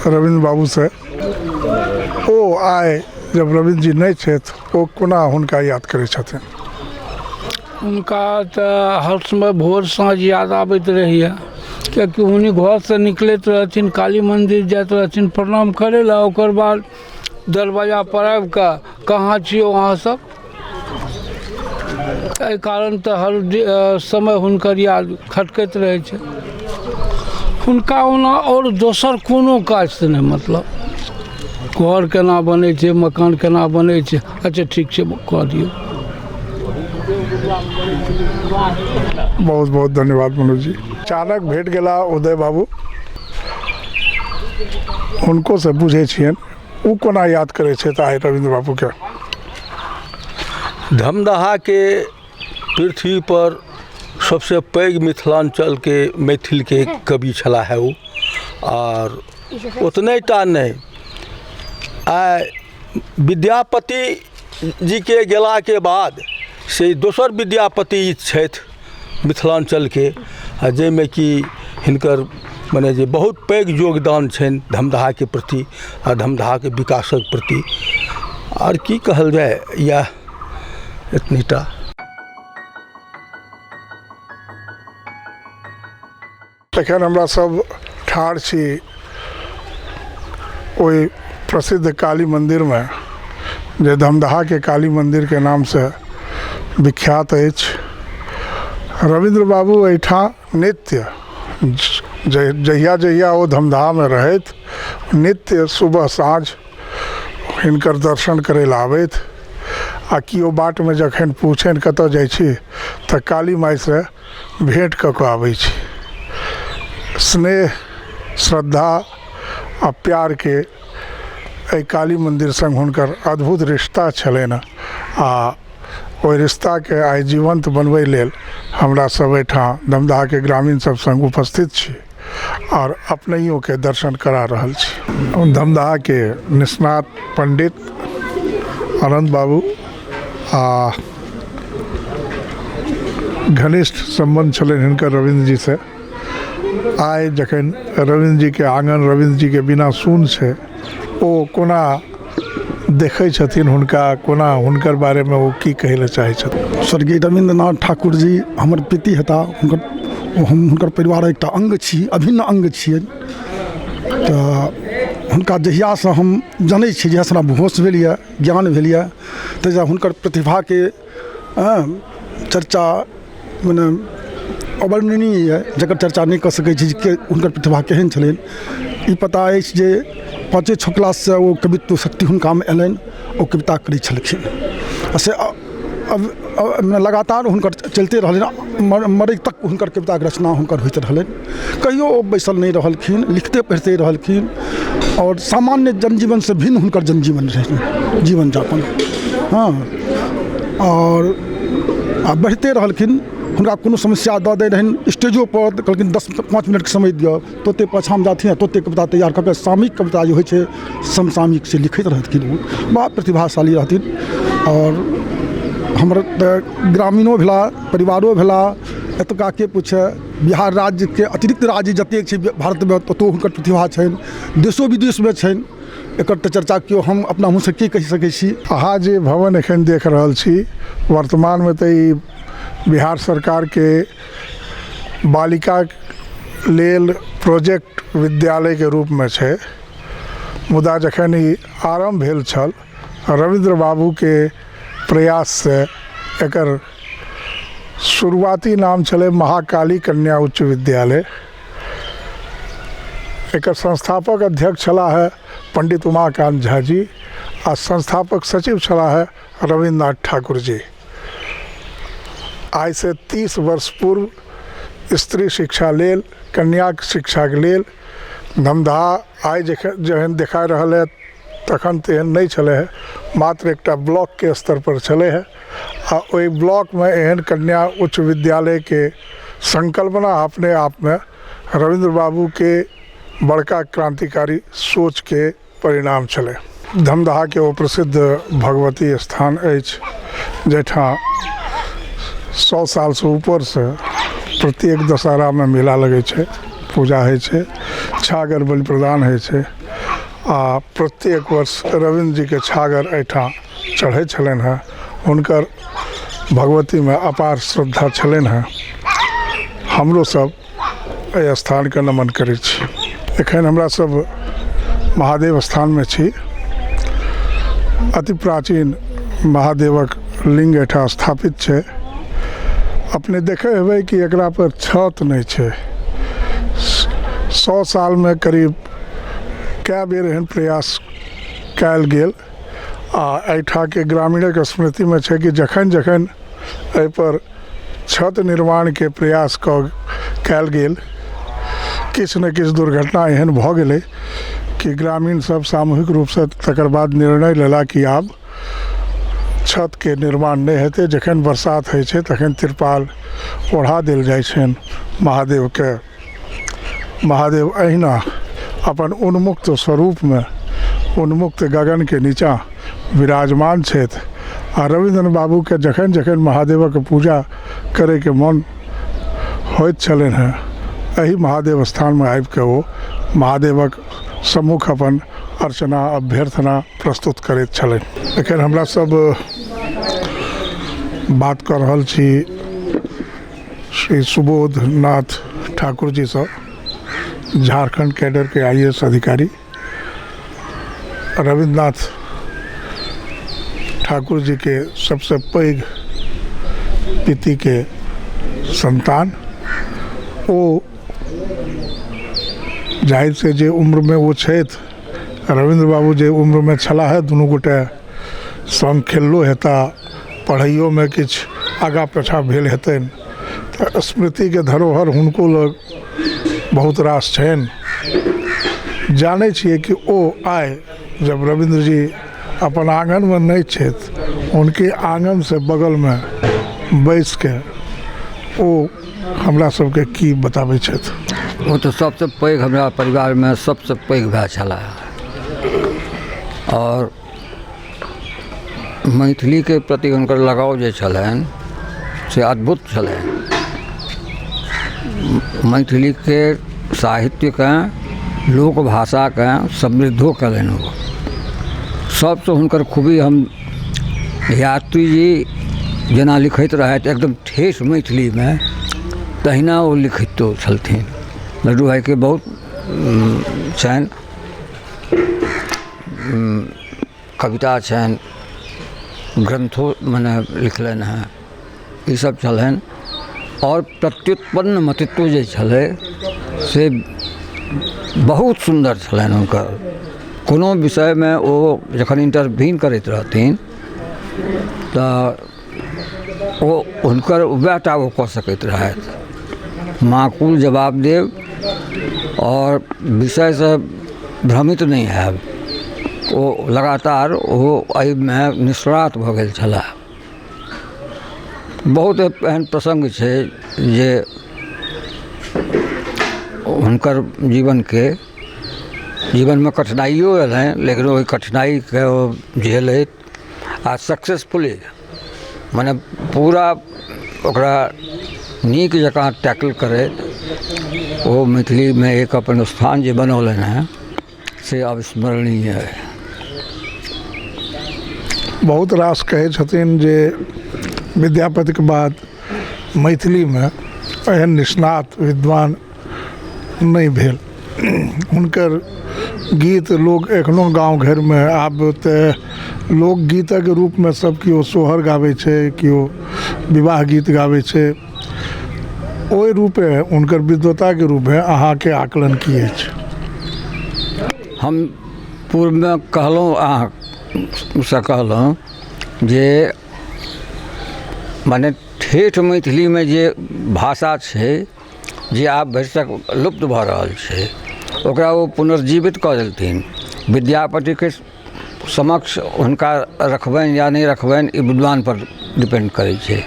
रविंद्र बाबू से। ओ आए जब रविंद्र जी नहीं थे ओ कोना हुनका याद करे छथिन? उनका तो हर समय भोर साँझ याद आबैत रहिए, कियाकि उन्हीं घर से निकलैत रहथिन, काली मंदिर जाइत रहथिन प्रणाम करे ला, ओकर बाद दरवाजा पर आबि कऽ कहाँ छियो अहाँ सब। एहि कारण तो हर समय हुनकर याद खटकैत रहै छै। हुनका ओना और दोसर कोनो काज से नहीं मतलब, घर केना बनै छै, मकान केना बनै छै, अच्छा ठीक छै कह दियौ। बहुत बहुत धन्यवाद मनोज जी। अचानक भेट गेला उदय बाबू, हुनको से पूछे छियन उ कोना याद करे छै आइ रविंद्र बाबू के? धमदाहा के पृथ्वी पर सबसे पैघ मिथिलांचल के मैथिल के कवि छला है वो। और उतने टा नहीं, आइ विद्यापति जी के गेला के बाद से दोसर विद्यापति छथि मिथिलांचल के, जाहिमे कि हिनकर मने जे बहुत पैघ योगदान छनि धमदाहा के प्रति आ धमदाहा के विकासक प्रति। और की कहल जाए, या एतनीटा। तखन हमरा सब ठाढ़ छी ओहि प्रसिद्ध काली मंदिर में, जे धमदाहा के काली मंदिर के नाम से विख्यात अछि। रविंद्र बाबू एहिठाम नित्य जहिया जहिया ओ धमदाहा में रहैत, नित्य सुबह साँझ हिनकर दर्शन करे ला आबैत। आ किओ बाट में जखन पूछनि कतऽ जाइ छी तऽ काली माई से भेंट कऽ कऽ आबै छी। स्नेह, श्रद्धा आ प्यार के एहि काली मंदिर संग हुनकर अद्भुत रिश्ता छलनि। आ ओहि रिश्ता के आइ जीवंत बनबै लेल हमरा सब एहिठाम धमदाहा के ग्रामीण सब संग उपस्थित छी और अपनैयों के दर्शन करा रहल छी। धमदाहा के निष्णात पंडित आनंद बाबू आ घनिष्ठ संबंध छलनि हिनकर रविंद्र जी से। आइ जखन रविंद्र जी के आंगन रविंद्र जी के बिना सुन छै, ओ कोना देखै छथिन हुनका, कोना हुनकर बारे में वो की कहै लए चाहै छथिन? स्वर्गीय रविंद्रनाथ ठाकुर जी हमर पिति हेता, हुनकर परिवार एकटा अंग छी, अभिन्न अंग छियै। तऽ हुनका जहियासँ हम जानै छी, जहियासँ हमरा होश भेल यऽ, ज्ञान भेल यऽ, तहिया हुनकर प्रतिभाके चर्चा मने अवर्णनीय है, जकर चर्चा नहीं कर सकै छी कि हुनकर प्रतिभा केहन छलनि। ई पता अछि जे 5-6 क्लास से वो कवित्व शक्ति हुनका में एलनि, ओ कविता करै छलखिन। से लगातार हुनकर चलते रहलनि, मरै तक हुनकर कविताके रचना हुनकर होइत रहलनि। कहियो ओ बैसल नहीं रहलखिन, लिखते पढ़ते रहलखिन। और सामान्य जनजीवन से भिन्न हुनकर जनजीवन रहनि, जीवन यापन। हाँ, और बढ़ते रहलखिन। हुनका कोनो समस्या दऽ दै रहनि स्टेजो पर, कहलखिन 10-5 मिनट के समय दिअ, तोते पाछाँ जाथिन, तोते कविता तैयार कऽ के सामयिक कविता जो होइ छै समसामयिक से लिखैत रहथिन। ओ बड़ा प्रतिभाशाली रहथिन। और हमर ग्रामीणो भेला, परिवारो भेला, एतुका के पूछे, बिहार राज्य के अतिरिक्त राज्य जतेक छै भारत में, ततौ हुनकर प्रतिभा छनि, देशो विदेश में छनि। एकर तऽ चर्चा केओ हम अपना मुँह से की कहि सकै छी। अहाँ जे भवन एखन देख रहल छी, वर्तमान में तऽ ई बिहार सरकार के बालिका लेल प्रोजेक्ट विद्यालय के रूप में छै। मुदा जखन ई आरंभ भेल छल, रविंद्र बाबू के प्रयास से एकर शुरुआती नाम छलै महाकाली कन्या उच्च विद्यालय। एकर संस्थापक अध्यक्ष छला है पंडित उमाकांत झा जी, आ संस्थापक सचिव छला है रविंद्रनाथ ठाकुर जी। आज से 30 वर्ष पूर्व स्त्री शिक्षा लेल, कन्या शिक्षा के लेल धमदाहा आइ जहन देखा रहल है तखन तेहन नहीं चले है, मात्र एकटा ब्लॉक के स्तर पर चले है। आ ओई ब्लॉक में एहन कन्या उच्च विद्यालय के संकल्पना अपने आप में रविंद्र बाबू के बड़का क्रांतिकारी सोच के परिणाम चले। धमदाहा के वो प्रसिद्ध भगवती स्थान अछि जहाँ 100 साल से ऊपर से प्रत्येक दशहरा में मेला लगे छे, पूजा है छे, छागर बलि प्रदान है छे। आ प्रत्येक वर्ष रविंद्र जी के छागर एठाम चढ़े छलन है। हुनकर भगवती में अपार श्रद्धा छलन है। हमरो सब एहि स्थान के नमन करै छी। एखन हमरा सब महादेव स्थान में छी। अति प्राचीन महादेवक लिंग एठाम स्थापित छै। अपने देखे हेबै कि एकरा पर छत नहीं छै। 100 साल में करीब कए बेर एहन प्रयास कयल गेल आ एहिठाम के ग्रामीणक स्मृति में छै कि जखन जखन एहि पर छत निर्माण के प्रयास कयल गेल, किछु न किछु दुर्घटना एहन भऽ गेलै कि ग्रामीण सब सामूहिक रूप से तकर बाद निर्णय लेला कि आब छत के निर्माण नहीं हेतै। जखन बरसात होइ छै तखन तिरपाल ओढ़ा देल जाइ छनि महादेव के। महादेव अहिना अपन उन्मुक्त स्वरूप में उन्मुक्त गगन के नीचा विराजमान छथि। आ रविंद्र बाबू के जखन जखन महादेवक पूजा करे के मन होइत छलनि हैं, एहि महादेव स्थान में आबि के ओ महादेवक सम्मुख अपन अर्चना अभ्यर्थना प्रस्तुत करैत छलनि। एखन हमरा सब बात कर रहल छी श्री सुबोध नाथ ठाकुर जी से, झारखंड कैडर के IAS अधिकारी। रविन्द्रनाथ ठाकुर जी के सबसे पैघ पिति के संतान। ओ जाहिर से जे उम्र में वो छथि, रविंद्र बाबू जे उम्र में छला है, दुनू गोटे संग खेललो हेता, पढ़ाइयो में किछु आगा पाछा भेल हेतनि। तऽ स्मृति के धरोहर हुनको लग बहुत रास छनि। जानै छियै कि ओ आए जब रविंद्र जी अपन आंगन में नहीं छथि, उनके आंगन से बगल में बैस के ओ हमरा सबके की बताबै छथि। वो तो सबसे पैघ हमरा परिवार में सबसे पैघ भाई छला और मैथिली के प्रति उनकर लगाव जे छलनि से अद्भुत छलनि। मैथिली के साहित्य के, लोक भाषा के समृद्धो कयलनि। वो सबसे हुनकर खूबी हम यात्री जी जेना लिखैत रहथि एकदम ठेठ मैथिली में, तहिना ओ लिखितो छलथिन। लड्डू भाई के बहुत छनि, कविता छनि, ग्रंथों मने लिखलनि हैं, ये सब छलनि। और प्रत्युत्पन्न मतित्व जे छलै से बहुत सुंदर छलनि हुनकर। कोनो विषय में ओ जखन इंटरवीन करैत रहथिन तऽ ओ हुनकर वएहटा ओ कऽ सकैत रहथि, माकूल जवाब देब और विषय से भ्रमित नहीं हैब। ओ लगातार ओ एहिमे निष्णात भऽ गेल छलाह। बहुत एहन प्रसंग छै जे हुनकर जीवन में कठिनाइयों एलनि, लेकिन ओहि कठिनाई के ओ झेलैत आ सक्सेसफुली मने पूरा ओकरा नीक जकाँ टैकल करैत ओ मैथिली में एक अपन स्थान जे बनौलनि हैं से अविस्मरणीय है। बहुत रास कहै छथिन जे विद्यापति के बाद मैथिली में एहन निष्णात विद्वान नहीं भेल। हुनकर गीत लोग एखनो गांव घर में आब तऽ लोकगीतक रूप में सब केओ सोहर गाबै छै, केओ विवाह गीत गाबै छै। ओहि रूपे हुनकर विद्वता के रूप में अहाँ के आकलन की अछि? हम पूर्व में कहलहुँ, अहाँ से कहलहुँ जे माने ठेठ मैथिलीमे जे भाषा छै जे आब भरि तक लुप्त भऽ रहल छै ओकरा ओ पुनर्जीवित कऽ देलथिन। विद्यापतिके समक्ष हुनका रखबनि या नहि रखबनि ई विद्वान पर डिपेंड करै छै।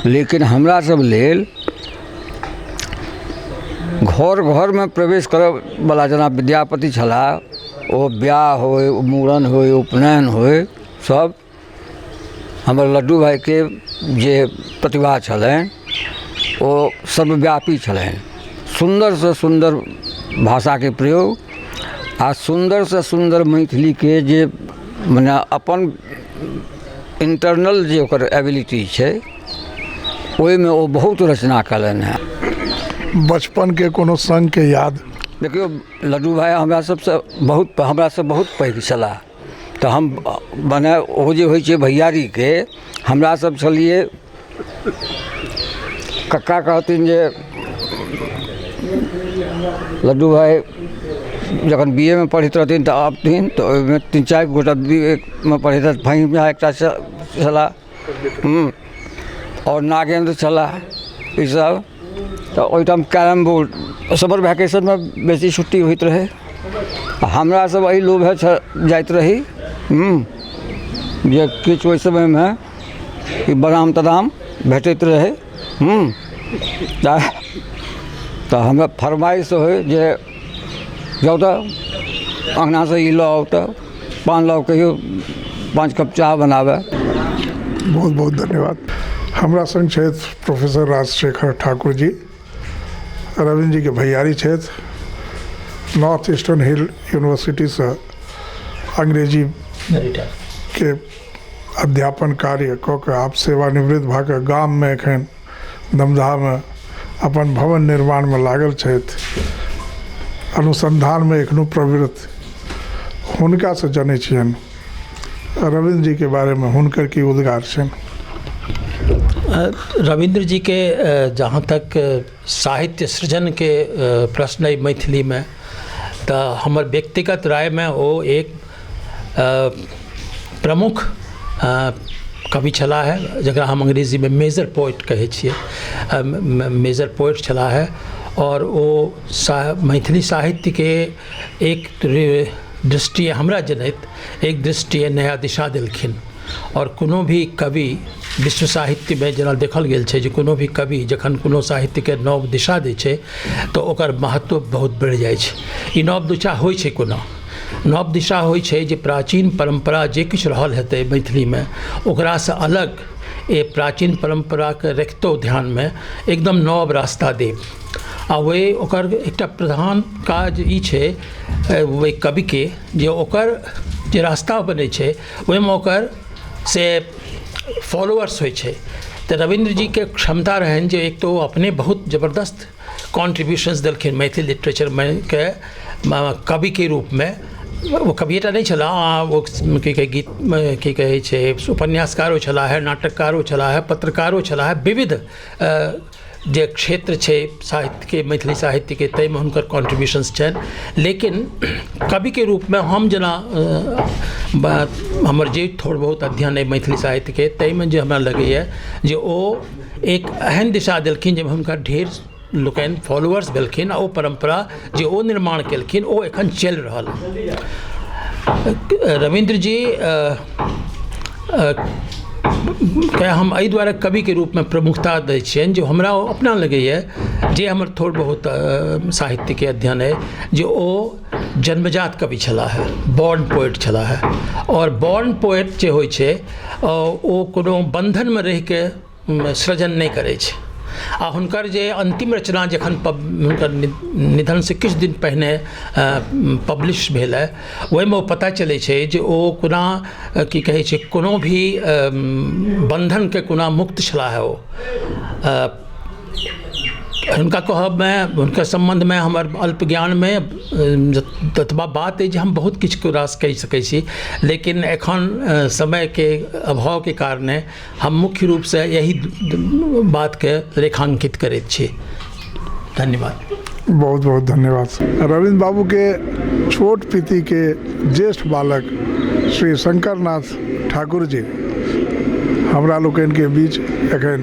लेकिन हमरा सब लेल घर घरमे प्रवेश करयवला जेना विद्यापति छलाह ओ ब्याह होय मूड़न होय उपनयन होय सब हमर लड्डू भाइके जे प्रतिभा छलनि ओ सर्वव्यापी छलनि। सुन्दरसँ सुन्दर भाषाके प्रयोग आ सुन्दरसँ सुन्दर मैथिलीके जे मने अपन इंटरनल जे ओकर एबिलिटी छै ओहिमे ओ बहुत रचना कयलनि हेँ। बचपन के कोनो संग के याद? देखियौ लड्डू भाइ हमरासँ बहुत पैघ छलाह तऽ हम मने ओ जे होइ छै भैयारीके हमरासभ छलिए कक्का कहथिन जे लड्डू भाइ जखन BA में पढ़ैत रहथिन तऽ अबथिन तऽ ओहिमे 3-4 गोटा BA में पढ़ैत रहथिन। फहीम एकटा छलाह और नागेंद्र छलाह ईसभ। तऽ ओहिठाम कैरम बोर्ड समर वैकेशनमे बेसी छुट्टी होइत रहै हमरा सब एहि लोभे जाइत रही जे किछु ओहि समयमे ई बादाम तादाम भेटैत रहै तऽ हमरा फरमाइश होइ जे जाउ तऽ अङ्गनासँ ई लऽ आउ तऽ पान लाउ कहियो 5 कप चाह बनाबै। बहुत बहुत धन्यवाद। हमरा संग छथि प्रोफेसर राजशेखर ठाकुर जी, रविन्द्र जी के भैयारी छथि। नॉर्थ ईस्टर्न हिल यूनिवर्सिटीसँ अंग्रेजी के अध्यापन कार्य कऽ के आप सेवानिवृत्त भऽ कऽ गाममे एखन दमदाहमे अपन भवन निर्माणमे लागल छथि। अनुसंधानमे एखनो प्रवृत्त हुनकासँ जनै छियनि रविन्द्र जी के बारेमे हुनकर की उद्गार छनि? रविन्द्र जी के जहाँ तक साहित्य सृजन के प्रश्न है मैथिली में तऽ हमर व्यक्तिगत राय में वो एक प्रमुख कवि छला है जकरा हम अंग्रेजी में मेजर पोइट कहै छियै। मेजर पोइट छला है और वो मैथिली साहित्य के एक दृष्टि हमरा जनैत एक दृष्टि नया दिशा देलखिन। और कोनो भी कवि विश्व साहित्य में जेना देखल गेल छै जे कोनो भी कवि जखन कोनो साहित्य के नव दिशा दै छै तऽ ओकर महत्व बहुत बढ़ि जाइ छै। ई नव दिशा होइ छै कोना? नव दिशा होइ छै जे प्राचीन परंपरा जे किछु रहल हेतै मैथिली में ओकरासँ अलग ए प्राचीन परंपरा के रखितो ध्यान में एकदम नव रास्ता देब। आ वही ओकर एकटा प्रधान काज ई छै ओहि कवि के जे ओकर जे रास्ता बनै छै ओहिमे ओकर से फॉलोअर्स होइ छै। तऽ रविन्द्र जी के क्षमता रहनि जे एक तो अपने बहुत ज़बरदस्त कॉन्ट्रीब्यूशंस देलखिन मैथिली लिटरेचर में के कवि के रूप में। वो कविता नहीं छला वो गीत की कहै छै उपन्यासकारो छला है, नाटककारो छला है, पत्रकारो छला है। विविध जे क्षेत्र छै साहित्य के मैथिली साहित्य के ताहिमे हुनकर कॉन्ट्रीब्यूशंस छनि। लेकिन कवि के रूप में हम जेना हमर जे थोड़ बहुत अध्ययन है मैथिली साहित्य के ताहिमे जे हमरा लगैए जे ओ एक एहन दिशा देलखिन जाहिमे हुनका ढेर लोकनि फॉलोअर्स भेलखिन आ ओ परंपरा जे ओ निर्माण केलखिन ओ एखन चलि रहल। रविन्द्र जी के हम एहि दुआरे कवि के रूप में प्रमुखता दै छियनि जे हमरा अपना लगैए जे हमर थोड़ बहुत साहित्य के अध्ययन है जे ओ जन्मजात कवि छला है, बॉर्न पोएट छला है। और बॉर्न पोएट जे होइ छै ओ कोनो बंधन में रहि के सृजन नहीं करै छै। आ हुनकर जे अंतिम रचना जखन हुनकर निधन से किछु दिन पहिने पब्लिश भेल है ओहिमे ओ पता चलै छै जे ओ कोना की कहै छै कोनो भी बंधन के कोना मुक्त छला है। ओ हुनका कहब में हुनकर संबंध में हमर अल्प ज्ञान में ततबा बात है जे हम बहुत किछु रास कहि सकै छी। लेकिन एखन समय के अभाव के कारणे हम मुख्य रूप से यही बात के रेखांकित करैत छी। धन्यवाद। बहुत बहुत धन्यवाद। रविन्द्र बाबू के छोट पिति के ज्येष्ठ बालक श्री शंकरनाथ ठाकुर जी हमरा लोकनि के बीच एखन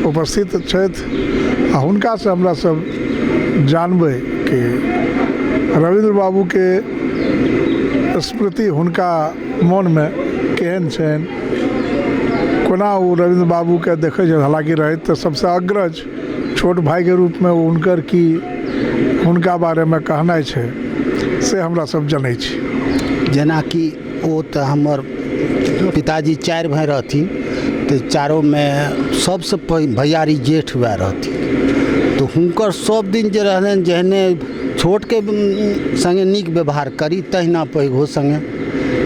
उपस्थित छथि आ हुनकासँ हमरा सब जानबै कि रविन्द्र बाबूके स्मृति हुनका मोनमे केहन छनि, कोना ओ रविन्द्र बाबूके देखै छथि। हालाँकि रहैत तऽ सबसँ अग्रज छोट भाइके रूपमे हुनकर की हुनका बारेमे कहनाइ छै से हमरा सब जनै छी। जेनाकि ओ तऽ हमर पिताजी 4 भाइ रहथिन, तऽ चारोमे सबसँ भैयारी जेठ वएह रहथिन। तऽ हुनकर सब दिन जे रहलनि जेहने छोटके संगे नीक व्यवहार करी तहिना पैघो संगे।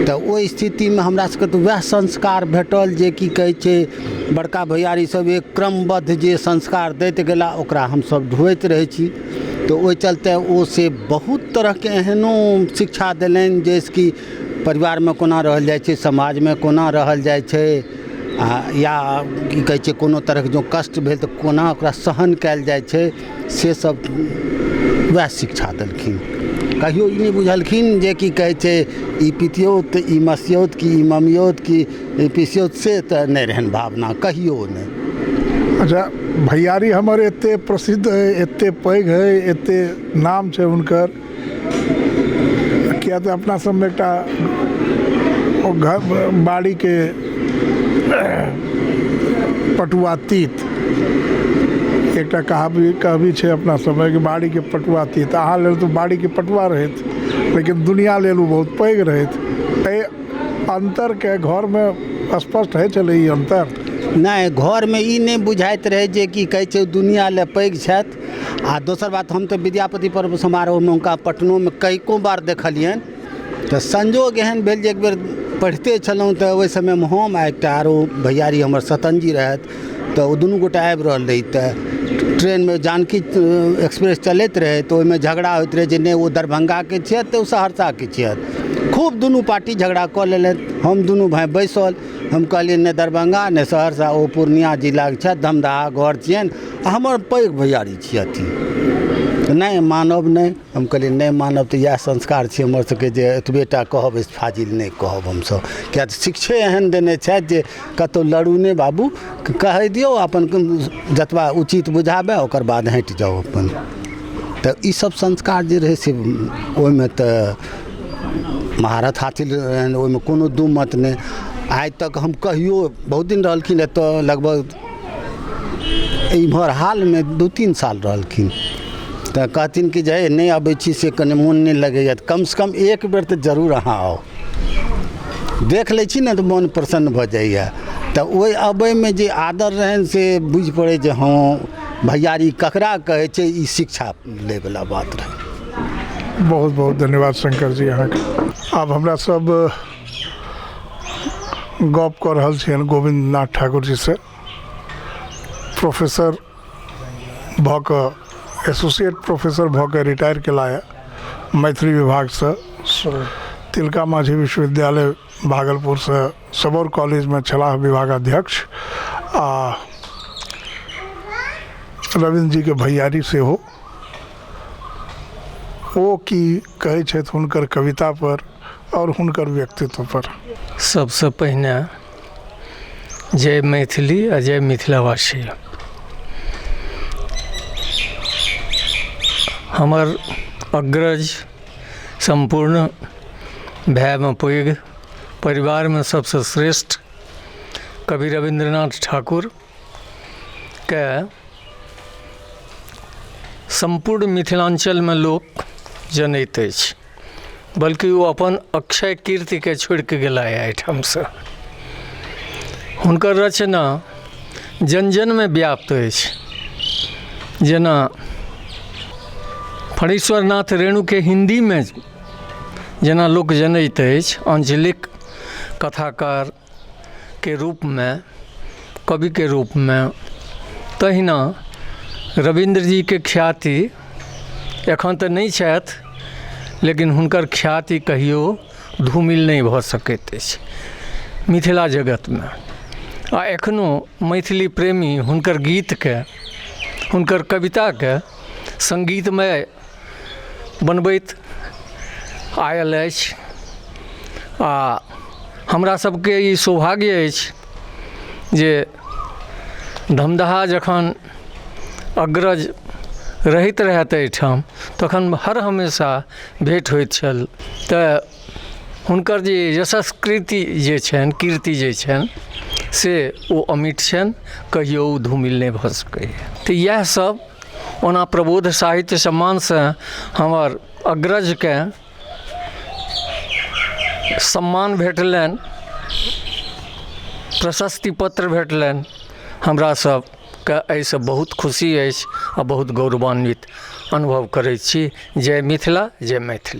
तऽ ओहि स्थितिमे हमरा सबके तऽ वएह संस्कार भेटल जे की कहै छै बड़का भैयारी सब एक क्रमबद्ध जे संस्कार दैत गेला ओकरा हमसब ढोइत रहै छी। तऽ ओहि चलते ओ से बहुत तरहके एहनो शिक्षा देलनि जैसे कि परिवारमे कोना रहल जाइ छै, समाजमे कोना रहल जाइ छै, या की कहै छै कोनो तरहके जो कष्ट भेल तऽ कोना ओकरा सहन कयल जाइ छै, से सब वएह शिक्षा देलखिन। कहियो ई नहि बुझलखिन जे की कहै छै ई पितियौत ई मसियौत कि ई ममियौत कि ई पिसियौत, से तऽ नहि रहनि भावना, कहियो नहि। अच्छा, भैयारी हमर एते प्रसिद्ध है, एते पैघ है, एते नाम छै हुनकर, किया तऽ अपना सबमे एकटा घर बाड़ीके पटुआतीत एकटा कहबी छै अपना सबमे कि बाड़ीके पटुआतीत। अहाँ लेल तऽ बाड़ीके पटुआ रहैत, लेकिन दुनिया लेल ओ बहुत पैघ रहैत। एहि अंतरके घरमे स्पष्ट होइ छलै ई अंतर? नहि, घरमे ई नहि बुझाइत रहै जे की कहै छै दुनिया लए पैघ छथि। आ दोसर बात, हम तऽ विद्यापति पर्व समारोहमे हुनका पटनोमे कईको बार देखलियनि। तऽ संजोग एहन भेल जे एक बेर पढ़िते छलहुँ तऽ ओहि समयमे हम आ एकटा आरो भैयारी हमर सतनजी रहथि, तऽ ओ दुनू गोटा आबि रहल रही। तऽ ट्रेनमे जानकी एक्सप्रेस चलैत रहै, तऽ ओहिमे झगड़ा होइत रहै जे नहि ओ दरभंगाके छथि तऽ ओ सहरसाके छथि। खूब दुनू पार्टी झगड़ा कऽ लेलथि। हम दुनू भाइ बैसल, हम कहलियै नहि दरभंगा नहि सहरसा, ओ पूर्णिया जिलाके छथि, धमदाहा घर छियनि, हमर पैघ भैयारी छियथिन। तऽ नहि मानब नहि। हम कहलियै नहि मानब तऽ इएह संस्कार छै हमर सबके जे एतबेटा कहब, इस फाजिल नहि कहब हमसब। किया तऽ शिक्षे एहन देने छथि जे कतहु लड़ू नहि बाबू, कहि दियौ अपन जतबा उचित बुझाबे ओकर बाद हटि जाउ अपन। तऽ ई सब संस्कार जे रहै से ओहिमे तऽ महारथ हासिल रहनि, ओहिमे कोनो दू मत नहि। आइ तक हम कहियो बहुत दिन रहलखिन एतऽ, लगभग इम्हर हालमे 2-3 साल रहलखिन। तऽ कहथिन कि जे नहि अबै छी से कनि मोन नहि लगैए, कमसँ कम एक बेर तऽ जरूर अहाँ आउ, देख लै छी ने तऽ मोन प्रसन्न भऽ जाइए। तऽ ओहि अबैमे जे आदर रहनि से बुझि पड़ै जे हँ भैयारी ककरा कहै छै, ई शिक्षा लैवला बात रहै। बहुत बहुत धन्यवाद शंकर जी अहाँके। आब हमरा सब गप कऽ रहल छियनि गोविंद नाथ ठाकुर जी से, प्रोफेसर भऽ कऽ, एसोसिएट प्रोफेसर भऽ कऽ रिटायर केला मैथिली विभागसँ। तिलका माझी विश्वविद्यालय भागलपुरसँ सबौर कॉलेजमे छलाह विभागाध्यक्ष, आ रविन्द्र जीके भैयारी सेहो। ओ की कहै छथि हुनकर कविता पर और हुनकर व्यक्तित्व पर? सबसँ पहिने जय मैथिली आ जय मिथिलावासी। हमर अग्रज, संपूर्ण भाइमे पैघ, परिवारमे सबसँ श्रेष्ठ कवि रविन्द्रनाथ ठाकुर के संपूर्ण मिथिलांचलमे लोक जनैत अछि, बल्कि ओ अपन अक्षय कीर्तिके छोड़ि कऽ गेला एहिठामसँ। हुनकर रचना जन जनमे व्याप्त अछि। जेना फणीश्वरनाथ रेणुके हिंदीमे जेना लोक जनैत अछि, आंचलिक कथाकार के रूपमे, कवि के रूपमे, तहिना रविन्द्र जी के ख्याति एखन तऽ नहि छथि, लेकिन हुनकर ख्याति कहियो धूमिल नहीं भऽ सकैत अछि मिथिला जगतमे। आ एखनो मैथिली प्रेमी हुनकर गीतके, हुनकर कविताके संगीतमय बनबैत आयल अछि। आ हमरा सबके ई सौभाग्य अछि जे धमदाहा जखन अग्रज रहैत रहत एहिठाम तखन हर हमेशा भेंट होइत छल। तऽ हुनकर जे यशस्कृति जे छनि, कीर्ति जे छनि से ओ अमिट छनि, कहियो ओ धूमिल नहि भऽ सकैए। तऽ इएह सब ओना प्रबोध साहित्य सम्मानसँ हमर अग्रजके सम्मान भेटलनि, प्रशस्ति पत्र भेटलनि। हमरा सबके एहिसँ बहुत खुशी अछि आ बहुत गौरवान्वित अनुभव करैत छी। जय मिथिला, जय मैथिली।